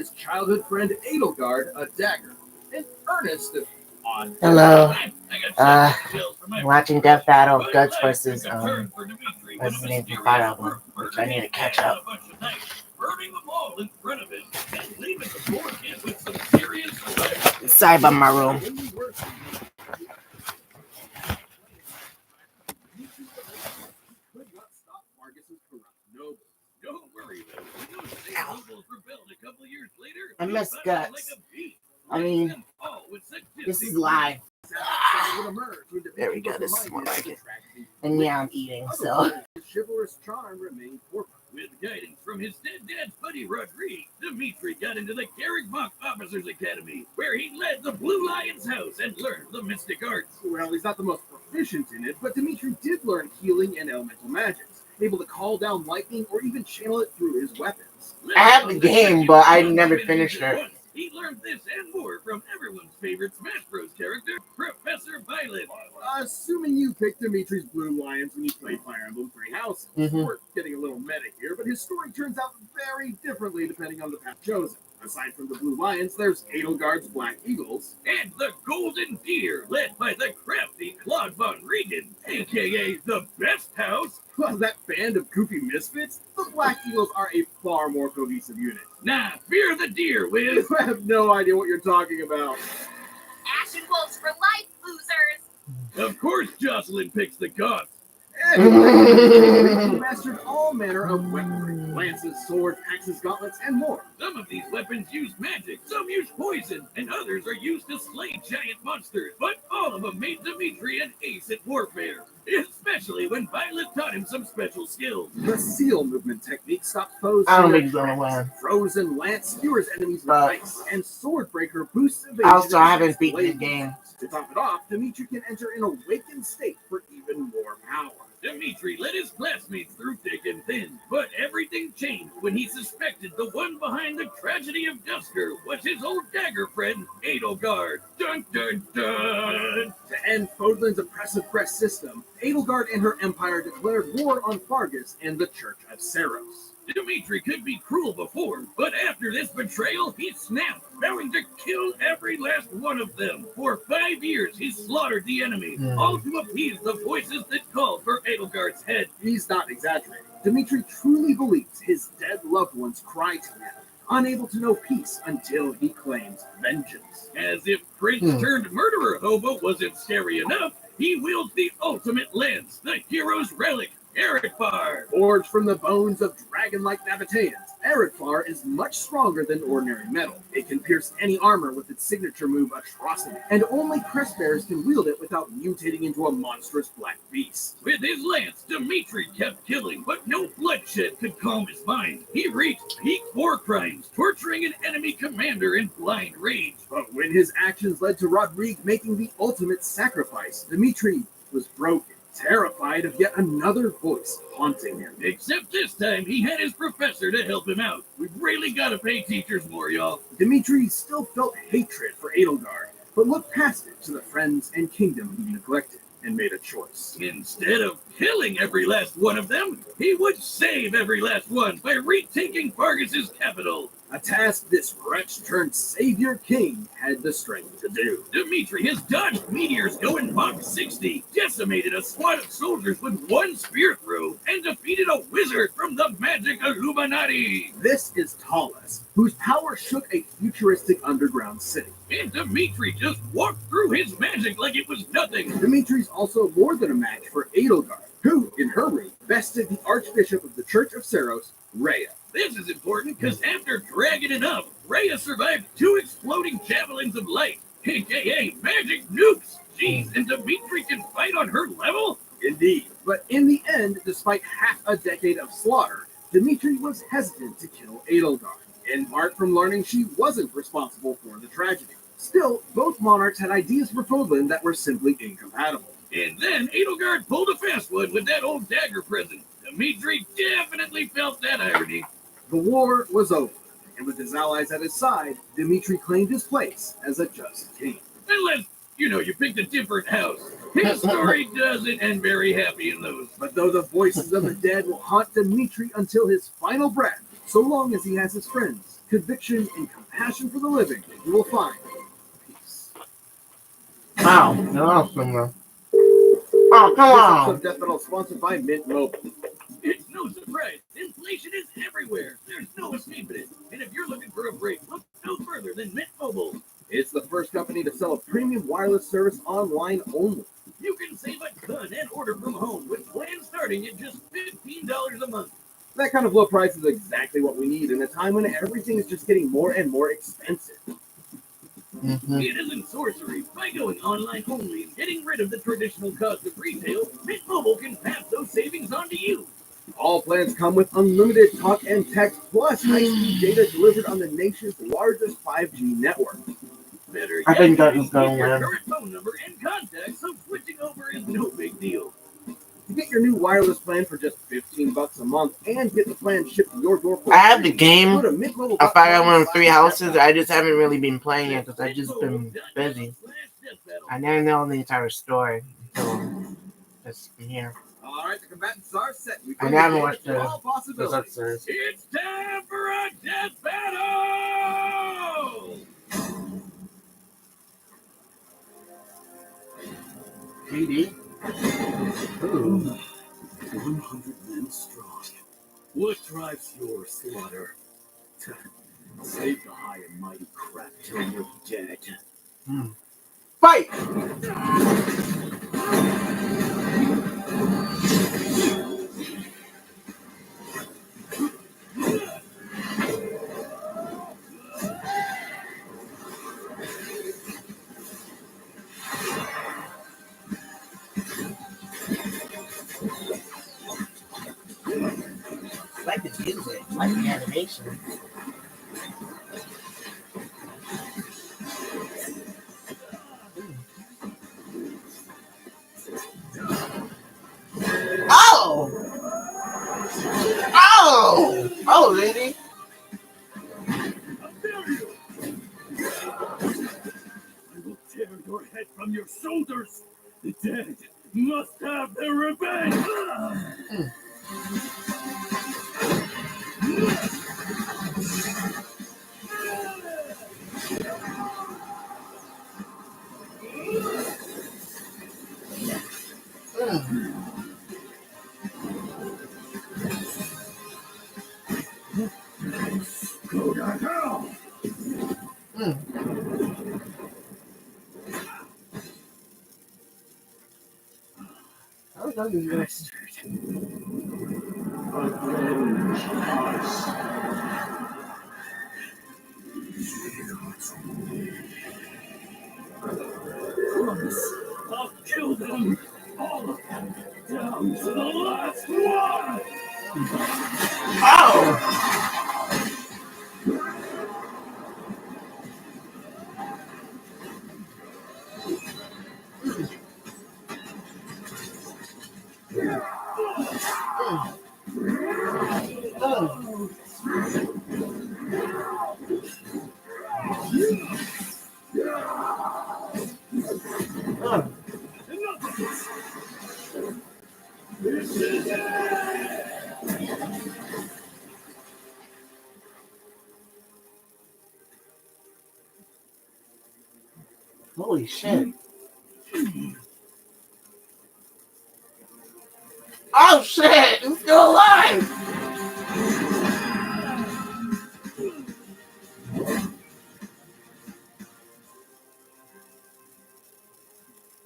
his childhood friend Edelgard a dagger, and Ernest on. Hello. Uh, I'm watching Death Battle of Guts versus what's his name from Fire Emblem, which I need to catch up. Sorry about my room. I miss Guts. I mean, this is live. There we go. This is more like it. And yeah, I'm eating, so. His chivalrous charm remained forefront. With guidance from his dead dad's buddy Rodrigue, Dimitri got into the Garrick-Mach Officers Academy, where he led the Blue Lion's house and learned the mystic arts. Well, he's not the most proficient in it, but Dimitri did learn healing and elemental magics, able to call down lightning or even channel it through his weapons. I have the game, but I never finished it. He learned this and more from everyone's favorite Smash Bros. Character, Professor Violet. Assuming you picked Dimitri's Blue Lions when you played Fire Emblem Three Houses. We're getting a little meta here, but his story turns out very differently depending on the path chosen. Aside from the Blue Lions, there's Edelgard's Black Eagles, and the Golden Deer, led by the crafty Claude Von Regan, a.k.a. the Best House. Well, that band of goofy misfits, the Black Eagles are a far more cohesive unit. Nah, fear the deer, Wiz. I have no idea what you're talking about. Ashen Wolves for life, losers! Of course Jocelyn picks the gods. He mastered all manner of weaponry, lances, swords, axes, gauntlets, and more. Some of these weapons use magic, some use poison, and others are used to slay giant monsters. But all of them made Dimitri an ace at warfare, especially when Violet taught him some special skills. The seal movement technique stops foes. I don't think he's gonna win. Frozen Lance skewers enemies with ice, and Swordbreaker boosts evasion. Also, I haven't beaten the game. To top it off, Dimitri can enter an awakened state for even more power. Dimitri led his classmates through thick and thin, but everything changed when he suspected the one behind the tragedy of Dusker was his old dagger friend, Edelgard. Dun dun dun! To end Fodlan's oppressive press system, Edelgard and her empire declared war on Fargus and the Church of Seros. Dimitri could be cruel before, but after this betrayal, he snapped, vowing to kill every last one of them. For 5 years, he slaughtered the enemy, all to appease the voices that called for Edelgard's head. He's not exaggerating. Dimitri truly believes his dead loved ones cry to him, unable to know peace until he claims vengeance. As if prince-turned-murderer Hobo wasn't scary enough, he wields the ultimate lance, the hero's relic, Eridfar. Forged from the bones of dragon-like Nabateans, Eridfar is much stronger than ordinary metal. It can pierce any armor with its signature move, Atrocity, and only crest bearers can wield it without mutating into a monstrous black beast. With his lance, Dimitri kept killing, but no bloodshed could calm his mind. He reached peak war crimes, torturing an enemy commander in blind rage. But when his actions led to Rodrigue making the ultimate sacrifice, Dimitri was broken, terrified of yet another voice haunting him. Except this time, he had his professor to help him out. We've really got to pay teachers more, y'all. Dimitri still felt hatred for Edelgard, but looked past it to the friends and kingdom he neglected and made a choice. Instead of killing every last one of them, he would save every last one by retaking Fargus's capital. A task this wretch-turned-savior king had the strength to do. Dimitri has dodged meteors going Mach 60, decimated a squad of soldiers with one spear throw, and defeated a wizard from the magic Illuminati. This is Talus, whose power shook a futuristic underground city. And Dimitri just walked through his magic like it was nothing. Dimitri's also more than a match for Edelgard, who, in her reign, bested the Archbishop of the Church of Seros, Rhea. This is important because after dragging it up, Rhea survived 2 exploding javelins of light, aka magic nukes. Jeez, and Dimitri can fight on her level? Indeed. But in the end, despite half a decade of slaughter, Dimitri was hesitant to kill Edelgard, in part from learning she wasn't responsible for the tragedy. Still, both monarchs had ideas for Fodlan that were simply incompatible. And then Edelgard pulled a fast one with that old dagger present. Dimitri definitely felt that irony. The war was over, and with his allies at his side, Dimitri claimed his place as a just king. Unless, you picked a different house. His story doesn't end very happy in those. But though the voices of the dead will haunt Dimitri until his final breath, so long as he has his friends conviction, and compassion for the living, you will find peace. Wow, you're awesome. Oh, come This on. episode of Death Metal is sponsored by Mint Mobile. It's no surprise. Inflation is everywhere. There's no escaping it. And if you're looking for a break, look no further than Mint Mobile. It's the first company to sell a premium wireless service online only. You can save a ton and order from home with plans starting at just $15 a month. That kind of low price is exactly what we need in a time when everything is just getting more and more expensive. It isn't sorcery. By going online only and getting rid of the traditional cost of retail, Mint Mobile can pass those savings on to you. All plans come with unlimited talk and text plus high-speed data delivered on the nation's largest 5G network. Better I think yet, that is going your well. current phone number and contact, so switching over is no big deal. You get your new wireless plan for just $15 a month and get the plan shipped to your door for I have the free. game. Go to mintmobile.com. I found one of 3 houses. I just haven't really been playing it because I've just been busy. I never know the entire story until just here. All right, the combatants are set. I haven't watched the episodes. It's time for a death battle! PD? Ooh. 100 men strong. What drives your slaughter? Save the high and mighty crap till you're dead. Fight! I like the music, I like the animation. Oh! Oh! Oh, lady! I will tear your head from your shoulders. The dead must have their revenge. Go to hell! I was hungry. Bastard. Avenge us. Promise, I'll kill them. All of them. Down to the last one. Oh! Enough of this. This is it. Holy shit. Oh shit! He's still alive!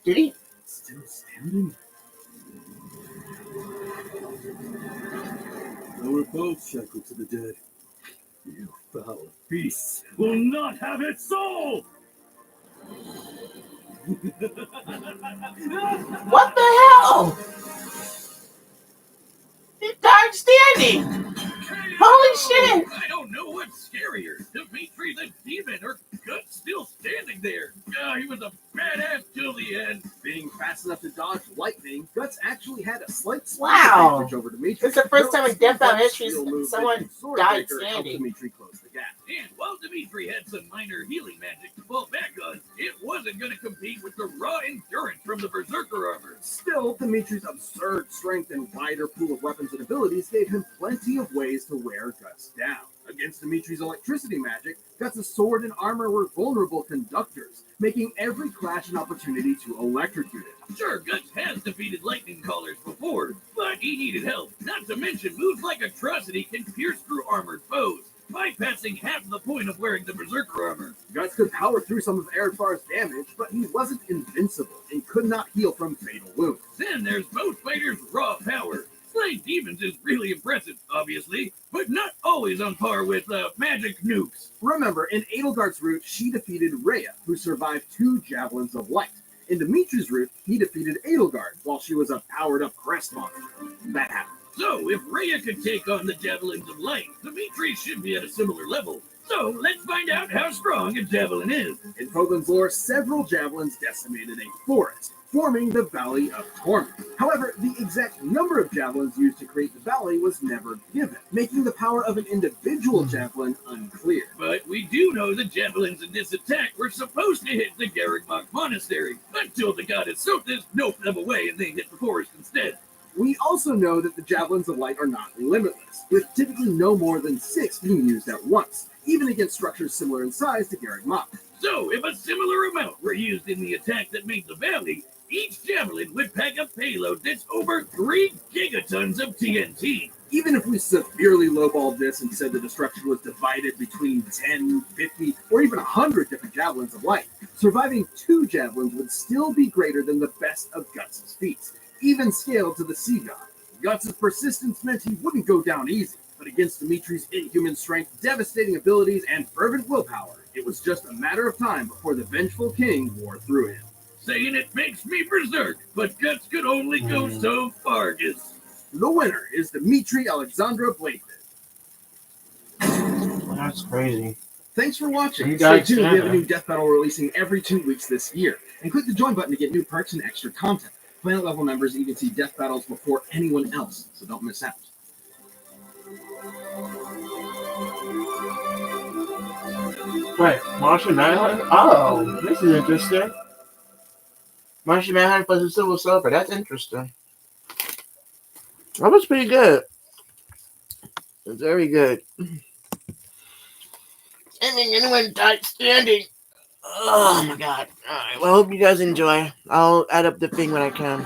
Did he? Still standing? We're both shackled to the dead. You foul beast will not have its soul! What the hell? He died standing! Holy shit! I don't know what's scarier, Dimitri the demon or Guts still standing there. He was a badass till the end. Being fast enough to dodge lightning, Guts actually had a slight advantage over Dimitri. It's the first time in Death Metal history Steel someone movement, died Swordbreaker helped standing. Dimitri close the gap. And while Dimitri had some minor healing magic to fall back on, it wasn't going to compete with the raw endurance from the Berserker armor. Still, Dimitri's absurd strength and wider pool of weapons and abilities gave him plenty of ways to wear Guts down. Against Dimitri's electricity magic, Guts' sword and armor were vulnerable conductors, making every clash an opportunity to electrocute it. Sure, Guts has defeated lightning callers before, but he needed help. Not to mention, moves like Atrocity can pierce through armored foes, bypassing half the point of wearing the Berserker armor. Guts could power through some of Eredfar's damage, but he wasn't invincible and could not heal from fatal wounds. Then there's both fighters' raw power. Slaying demons is really impressive, obviously, but not always on par with magic nukes. Remember, in Edelgard's route, she defeated Rhea, who survived 2 Javelins of Light. In Dimitri's route, he defeated Edelgard while she was a powered-up crest monster. That happened. So, if Rhea could take on the Javelins of Light, Dimitri should be at a similar level. So, let's find out how strong a Javelin is. In Foglin's lore, several Javelins decimated a forest, forming the Valley of Torment. However, the exact number of Javelins used to create the valley was never given, making the power of an individual Javelin unclear. But we do know the Javelins in this attack were supposed to hit the Garrigmach Monastery, until the goddess Sothis noped them away and they hit the forest instead. We also know that the Javelins of Light are not limitless, with typically no more than 6 being used at once, even against structures similar in size to Garrigmach. So, if a similar amount were used in the attack that made the valley, each Javelin would pack a payload that's over 3 gigatons of TNT. Even if we severely lowballed this and said the destruction was divided between 10, 50, or even 100 different Javelins of Light, surviving 2 Javelins would still be greater than the best of Guts' feats, even scaled to the Sea God. Guts' persistence meant he wouldn't go down easy, but against Dimitri's inhuman strength, devastating abilities, and fervent willpower, it was just a matter of time before the vengeful king wore through him. Saying it makes me berserk, but Guts could only go so far. The winner is Dimitri Alexandra Blakefist. That's crazy. Thanks for watching. Stay tuned. We have a new death battle releasing every 2 weeks this year. And click the join button to get new perks and extra content. Planet level members even see death battles before anyone else, so don't miss out. Wait, Martian Manhunter? Oh, this is interesting. Martian Manhunter plus a Silver Surfer. That's interesting. That was pretty good. It's very good. Anyone died standing. Oh my god. Alright, well, I hope you guys enjoy. I'll add up the thing when I can.